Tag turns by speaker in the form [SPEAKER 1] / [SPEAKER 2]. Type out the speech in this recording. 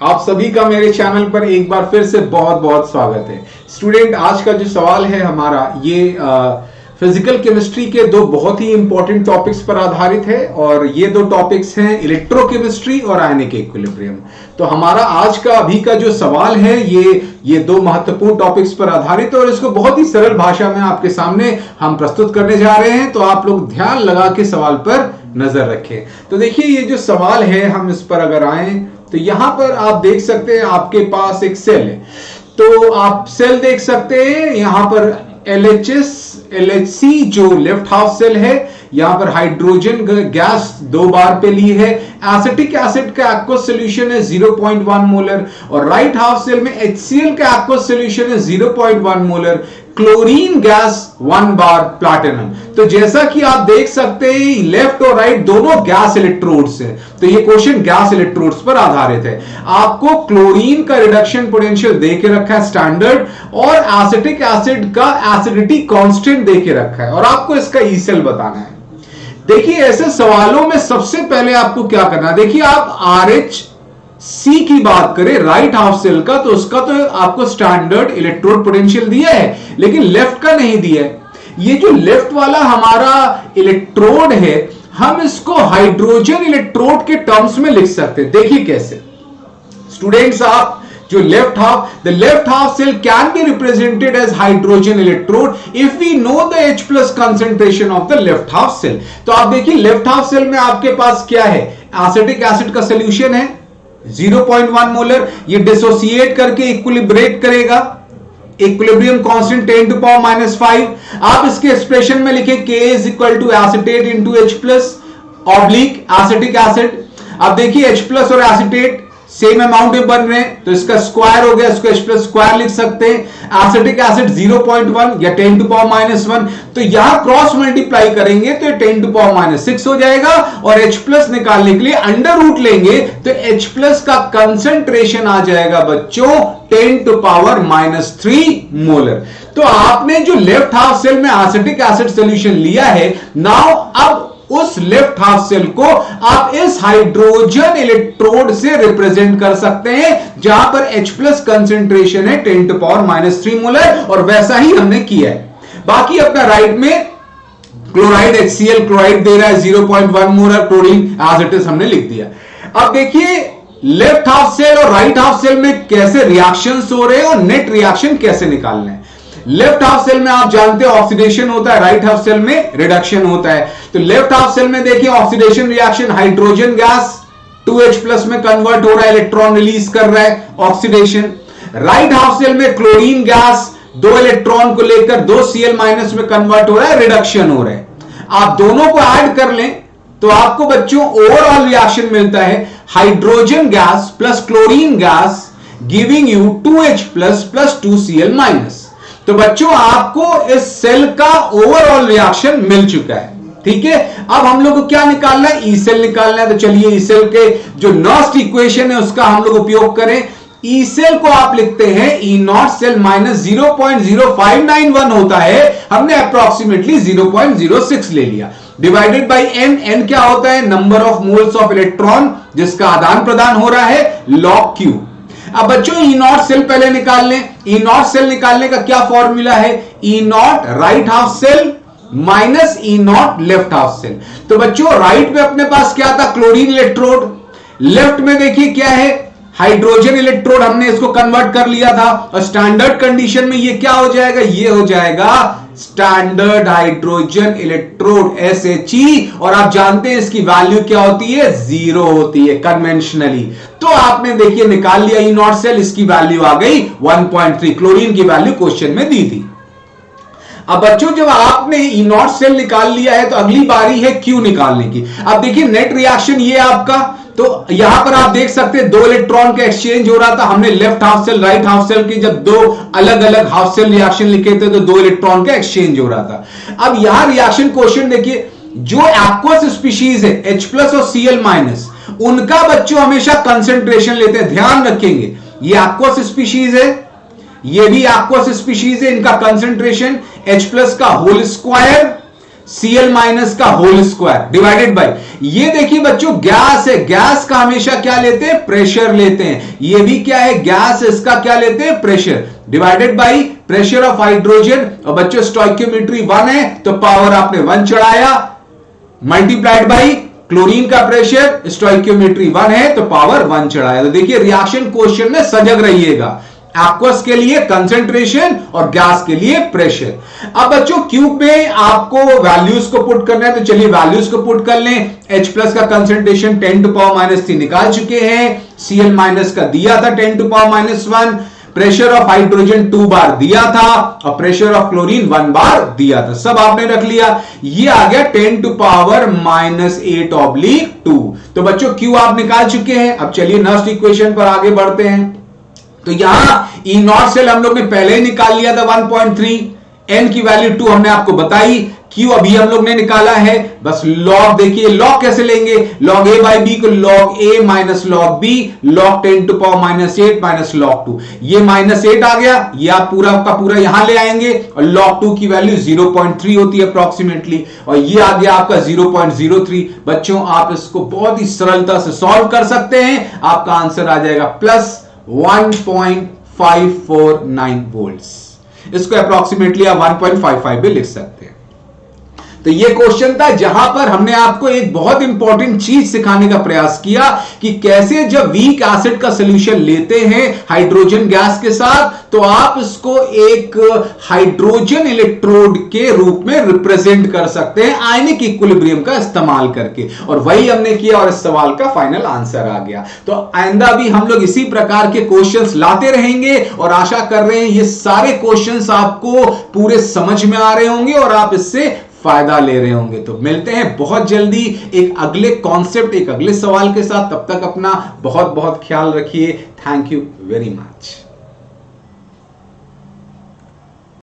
[SPEAKER 1] आप सभी का मेरे चैनल पर एक बार फिर से बहुत बहुत स्वागत है। स्टूडेंट, आज का जो सवाल है हमारा ये फिजिकल केमिस्ट्री के दो बहुत ही इंपॉर्टेंट टॉपिक्स पर आधारित है और ये दो टॉपिक्स हैं इलेक्ट्रोकेमिस्ट्री और आयनिक इक्विलिब्रियम। तो हमारा आज का अभी का जो सवाल है ये दो महत्वपूर्ण टॉपिक्स पर आधारित है और इसको बहुत ही सरल भाषा में आपके सामने हम प्रस्तुत करने जा रहे हैं। तो आप लोग ध्यान लगा के सवाल पर नजर रखें। तो देखिए, ये जो सवाल है हम इस पर अगर आए तो यहां पर आप देख सकते हैं आपके पास एक सेल है। तो आप सेल देख सकते हैं यहां पर LHS LHC जो लेफ्ट हाफ सेल है, यहां पर हाइड्रोजन गैस 2 बार पे ली है। एसिटिक एसिड का एक्वस सॉल्यूशन है 0.1 मोलर और राइट हाफ सेल में HCl का एक्वस सॉल्यूशन है 0.1 मोलर। क्लोरीन गैस 1 बार प्लैटिनम। तो जैसा कि आप देख सकते हैं लेफ्ट और राइट दोनों गैस इलेक्ट्रोड्स हैं। तो ये क्वेश्चन गैस इलेक्ट्रोड्स पर आधारित है। आपको क्लोरीन का रिडक्शन पोटेंशियल दे के रखा है स्टैंडर्ड और एसिटिक एसिड का एसिडिटी कांस्टेंट दे के रखा है और आपको इसका ई सेल बताना है। देखिए, ऐसे सवालों में सबसे पहले आपको क्या करना है, देखिए आप RHC की बात करें राइट हाफ सेल का, तो उसका तो आपको स्टैंडर्ड इलेक्ट्रोड पोटेंशियल दिया है लेकिन लेफ्ट का नहीं दिया है। ये जो लेफ्ट वाला हमारा इलेक्ट्रोड है हम इसको हाइड्रोजन इलेक्ट्रोड के टर्म्स में लिख सकते हैं। देखिए कैसे स्टूडेंट्स, आप जो the left half cell can be represented as hydrogen electrode if we know the H plus concentration of the left half cell। तो आप देखिए लेफ्ट हाफ सेल में आपके पास क्या है, एसिटिक एसिड का सॉल्यूशन है 0.1 मोलर। ये डिसोसिएट करके इक्विलिब्रेट करेगा, इक्विलिब्रियम कांस्टेंट 10 to power -5। आप इसके एक्सप्रेशन में लिखें K is equal to acetate into H plus oblique acetic acid. अब देखिए H plus और एसिटेट सेम अमाउंट में बन रहे हैं तो इसका स्क्वायर हो गया, इसको H प्लस स्क्वायर लिख सकते हैं। एसिटिक एसिड 0.1 या 10 to power -1, तो यहां क्रॉस मल्टीप्लाई करेंगे तो 10 to power -6 हो जाएगा और H प्लस निकालने के लिए अंडर रूट लेंगे तो H प्लस का कंसंट्रेशन आ जाएगा बच्चों 10 to power -3 मोलर। तो आपने जो लेफ्ट हाफ सेल में एसिटिक एसिड सॉल्यूशन लिया है, नाउ अब उस लेफ्ट हाफ सेल को आप इस हाइड्रोजन इलेक्ट्रोड से रिप्रेजेंट कर सकते हैं जहां पर H प्लस कंसेंट्रेशन है 10 to power -3 मोलर और वैसा ही हमने किया है। बाकी अपना राइट में क्लोराइड HCl क्लोराइड दे रहा है 0.1 molar, chlorine as it is हमने लिख दिया। अब देखिए लेफ्ट हाफ सेल और राइट हाफ सेल में कैसे रिएक्शंस हो रहे हैं और नेट रिएक्शन कैसे निकालना है। लेफ्ट हाफ सेल में आप जानते हैं ऑक्सीडेशन होता है, राइट हाफ सेल में रिडक्शन होता है। तो लेफ्ट हाफ सेल में देखिए oxidation reaction, hydrogen gas 2H plus में कन्वर्ट हो रहा है, इलेक्ट्रॉन रिलीज कर रहा है, ऑक्सीडेशन। राइट हाफ सेल में क्लोरीन गैस 2 इलेक्ट्रॉन को लेकर 2 Cl माइनस में कन्वर्ट हो रहा है, रिडक्शन हो रहा है। आप दोनों को ऐड कर लें तो आपको बच्चों ओवरऑल रिएक्शन मिलता है hydrogen gas plus chlorine gas giving you 2H plus plus 2 Cl minus. तो बच्चों आपको इस सेल का ओवरऑल रिएक्शन मिल चुका है, ठीक है। अब हम लोग को क्या निकालना है, ई सेल निकालना है। तो चलिए ई सेल के जो नॉस्ट इक्वेशन है उसका हम लोग उपयोग करें। ई सेल को आप लिखते हैं ई नॉट सेल माइनस 0.0591 होता है, हमने अप्रोक्सीमेटली 0.06 ले लिया, डिवाइडेड बाई एन। एन क्या होता है, number of moles of electron जिसका आदान प्रदान हो रहा है, log Q। अब बच्चों ई नॉट सेल पहले निकाल लें। ई नॉट सेल निकालने का क्या फॉर्मूला है, E naught right half cell minus E naught left half cell. तो बच्चों राइट में अपने पास क्या था, क्लोरीन इलेक्ट्रोड। लेफ्ट में देखिए क्या है, हाइड्रोजन इलेक्ट्रोड, हमने इसको कन्वर्ट कर लिया था और स्टैंडर्ड कंडीशन में ये क्या हो जाएगा, ये हो जाएगा स्टैंडर्ड हाइड्रोजन इलेक्ट्रोड SHE। और आप जानते हैं इसकी वैल्यू क्या होती है, 0 होती है कन्वेंशनली। तो आपने देखिए निकाल लिया ई नॉट सेल, इसकी वैल्यू आ गई 1.3, क्लोरीन की वैल्यू क्वेश्चन में दी थी। अब बच्चों जब आपने ई नॉट सेल निकाल लिया है तो अगली बारी है Q निकालने की। अब देखिए नेट रिएक्शन ये आपका, तो यहां पर आप देख सकते हैं 2 इलेक्ट्रॉन का एक्सचेंज हो रहा था। हमने left half cell right half cell की जब 2 अलग अलग हाफ सेल रिएक्शन लिखे थे तो 2 इलेक्ट्रॉन का एक्सचेंज हो रहा था। अब यहां रिएक्शन क्वेश्चन देखिए, जो एक्वस स्पीशीज है H प्लस और Cl माइनस, उनका बच्चों हमेशा कंसेंट्रेशन लेते हैं, ध्यान रखेंगे। ये एक्वस स्पीशीज है, ये भी एक्वस स्पीशीज है, इनका कंसेंट्रेशन H प्लस का होल स्क्वायर Cl माइनस का होल स्क्वायर डिवाइडेड बाय, ये देखिए बच्चों गैस है, गैस का हमेशा क्या लेते हैं, प्रेशर लेते हैं, ये भी क्या है, गैस, इसका क्या लेते हैं, pressure, divided by pressure of hydrogen, और बच्चों स्टोइकियोमेट्री 1 है तो पावर आपने 1 चढ़ाया, मल्टीप्लाइड बाय क्लोरीन का प्रेशर, स्टोइकियोमेट्री 1 है तो पावर 1 चढ़ाया। तो देखिए रिएक्शन क्वेश्चन में सजग रहिएगा, एक्वस के लिए कंसेंट्रेशन और गैस के लिए प्रेशर। अब बच्चों क्यूब में आपको वैल्यूज को पुट करना है, तो चलिए वैल्यूज को पुट कर लें। H प्लस का कंसेंट्रेशन 10⁻³ निकाल चुके हैं, Cl माइनस का दिया था 10⁻⁻1, प्रेशर ऑफ हाइड्रोजन 2 बार दिया था और प्रेशर ऑफ क्लोरीन 1 बार दिया था, सब आपने रख लिया। ये आ गया 10⁻⁸/2। तो बच्चों क्यू आप निकाल चुके हैं। अब चलिए नेक्स्ट इक्वेशन पर आगे बढ़ते हैं। तो यहां ई नॉट सेल हम लोग ने पहले ही निकाल लिया था 1.3, एन की वैल्यू 2 हमने आपको बताई, क्यू अभी हम लोग ने निकाला है। बस लॉग देखिए, लॉग कैसे लेंगे, लॉग a बाई बी को log a minus log b, log 10⁻⁸ minus log 2, ये -8 आ गया, ये आप पूरा का पूरा यहां ले आएंगे और log 2 की वैल्यू 0.3 होती है अप्रोक्सीमेटली, और ये आ गया आपका 0.03। बच्चों आप इसको बहुत ही सरलता से सॉल्व कर सकते हैं, आपका आंसर आ जाएगा प्लस 1.549 वोल्ट्स। इसको अप्रोक्सीमेटली आप 1.55 भी लिख सकते हैं। तो ये क्वेश्चन था जहां पर हमने आपको एक बहुत इंपॉर्टेंट चीज सिखाने का प्रयास किया कि कैसे जब वीक एसिड का सॉल्यूशन लेते हैं हाइड्रोजन गैस के साथ, तो आप इसको एक हाइड्रोजन इलेक्ट्रोड के रूप में रिप्रेजेंट कर सकते हैं आयनिक इक्विलिब्रियम का इस्तेमाल करके, और वही हमने किया और इस सवाल का फाइनल आंसर आ गया। तो आइंदा भी हम लोग इसी प्रकार के क्वेश्चंस लाते रहेंगे और आशा कर रहे हैं ये सारे क्वेश्चंस आपको पूरे समझ में आ रहे होंगे और आप इससे फायदा ले रहे होंगे। तो मिलते हैं बहुत जल्दी एक अगले कॉन्सेप्ट, एक अगले सवाल के साथ। तब तक अपना बहुत बहुत ख्याल रखिए। Thank you very much.